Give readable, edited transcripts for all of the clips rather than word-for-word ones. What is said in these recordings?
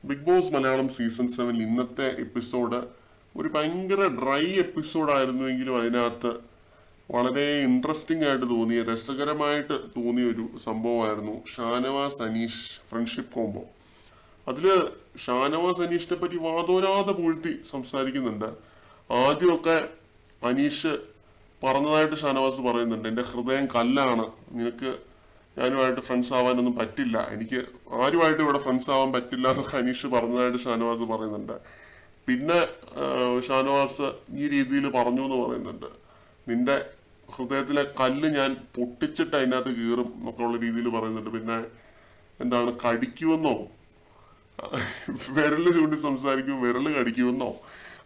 Big boss Malayalam season 7 ഇന്നത്തെ episode ഒരു ഭയങ്കര ഡ്രൈ എപ്പിസോഡായിരുന്നുവെങ്കിലും അതിനകത്ത് വളരെ ഇൻട്രസ്റ്റിംഗ് ആയിട്ട് തോന്നിയ രസകരമായിട്ട് തോന്നിയ ഒരു സംഭവമായിരുന്നു ഷാനവാസ് അനീഷ് ഫ്രണ്ട്ഷിപ്പ് കോംബോ. അതില് ഷാനവാസ് അനീഷിനെ പറ്റി വാതോരാതെ പൂഴ്ത്തി സംസാരിക്കുന്നുണ്ട്. ആദ്യമൊക്കെ അനീഷ് പറഞ്ഞതായിട്ട് ഷാനവാസ് പറയുന്നുണ്ട്, എൻ്റെ ഹൃദയം കല്ലാണ്, നിനക്ക് ഞാനുമായിട്ട് ഫ്രണ്ട്സ് ആവാനൊന്നും പറ്റില്ല, എനിക്ക് ആരുമായിട്ട് ഇവിടെ ഫ്രണ്ട്സ് ആവാൻ പറ്റില്ല എന്നൊക്കെ അനീഷ് പറഞ്ഞതായിട്ട് ഷാനവാസ് പറയുന്നുണ്ട്. പിന്നെ ഷാനവാസ് ഈ രീതിയിൽ പറഞ്ഞു എന്ന് പറയുന്നുണ്ട്, നിന്റെ ഹൃദയത്തിലെ കല്ല് ഞാൻ പൊട്ടിച്ചിട്ട് അതിനകത്ത് കീറും എന്നൊക്കെ ഉള്ള രീതിയിൽ പറയുന്നുണ്ട്. പിന്നെ എന്താണ് കടിക്കുമെന്നോ, വിരല് ചൂണ്ടി സംസാരിക്കും, വിരല് കടിക്കുമെന്നോ,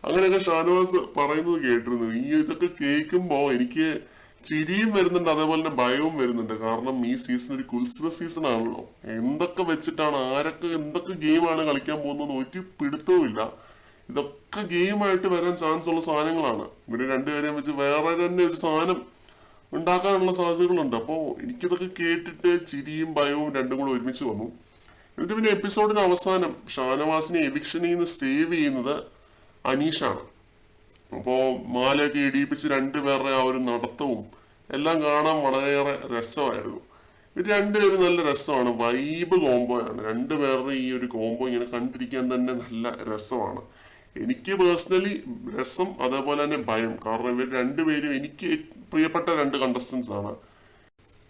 അങ്ങനെയൊക്കെ ഷാനവാസ് പറയുന്നത് കേട്ടിരുന്നു. ഈ ഇതൊക്കെ കേൾക്കുമ്പോ എനിക്ക് ചിരിയും വരുന്നുണ്ട്, അതേപോലെ തന്നെ ഭയവും വരുന്നുണ്ട്. കാരണം ഈ സീസൺ ഒരു കുത്സിത സീസൺ ആണല്ലോ. എന്തൊക്കെ വെച്ചിട്ടാണ് ആരൊക്കെ എന്തൊക്കെ ഗെയിമാണ് കളിക്കാൻ പോകുന്നത് ഒരു പിടുത്തവും ഇല്ല. ഇതൊക്കെ ഗെയിമായിട്ട് വരാൻ ചാൻസ് ഉള്ള സാധനങ്ങളാണ്. ഇവര് രണ്ടുപേരെയും വെച്ച് വേറെ തന്നെ ഒരു സാധനം ഉണ്ടാക്കാനുള്ള സാധ്യതകളുണ്ട്. അപ്പോൾ എനിക്കിതൊക്കെ കേട്ടിട്ട് ചിരിയും ഭയവും രണ്ടും കൂടെ ഒരുമിച്ച് വന്നു. എന്നിട്ട് പിന്നെ എപ്പിസോഡിന് അവസാനം ഷാനവാസിനെ എവിക്ഷനിൽ നിന്ന് സേവ് ചെയ്യുന്നത് അനീഷാണ്. അപ്പോ മാലയൊക്കെ ഇടിയിപ്പിച്ച് രണ്ടുപേരുടെ ആ ഒരു നടത്തവും എല്ലാം കാണാൻ വളരെയേറെ രസമായിരുന്നു. ഇത് രണ്ടുപേരും നല്ല രസമാണ്, വൈബ് കോംബോയാണ്. രണ്ടുപേരുടെ ഈ ഒരു കോംബോ ഇങ്ങനെ കണ്ടിരിക്കാൻ തന്നെ നല്ല രസമാണ്. എനിക്ക് പേഴ്സണലി രസം, അതേപോലെ തന്നെ ഭയം. കാരണം ഇവർ രണ്ടുപേരും എനിക്ക് പ്രിയപ്പെട്ട രണ്ട് കണ്ടസ്റ്റൻസ് ആണ്.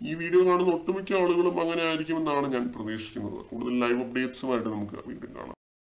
ഈ വീഡിയോ കാണുന്ന ഒട്ടുമിക്ക ആളുകളും അങ്ങനെ ആയിരിക്കുമെന്നാണ് ഞാൻ പ്രതീക്ഷിക്കുന്നത്. കൂടുതൽ ലൈവ് അപ്ഡേറ്റ്സുമായിട്ട് നമുക്ക് വീണ്ടും കാണാം.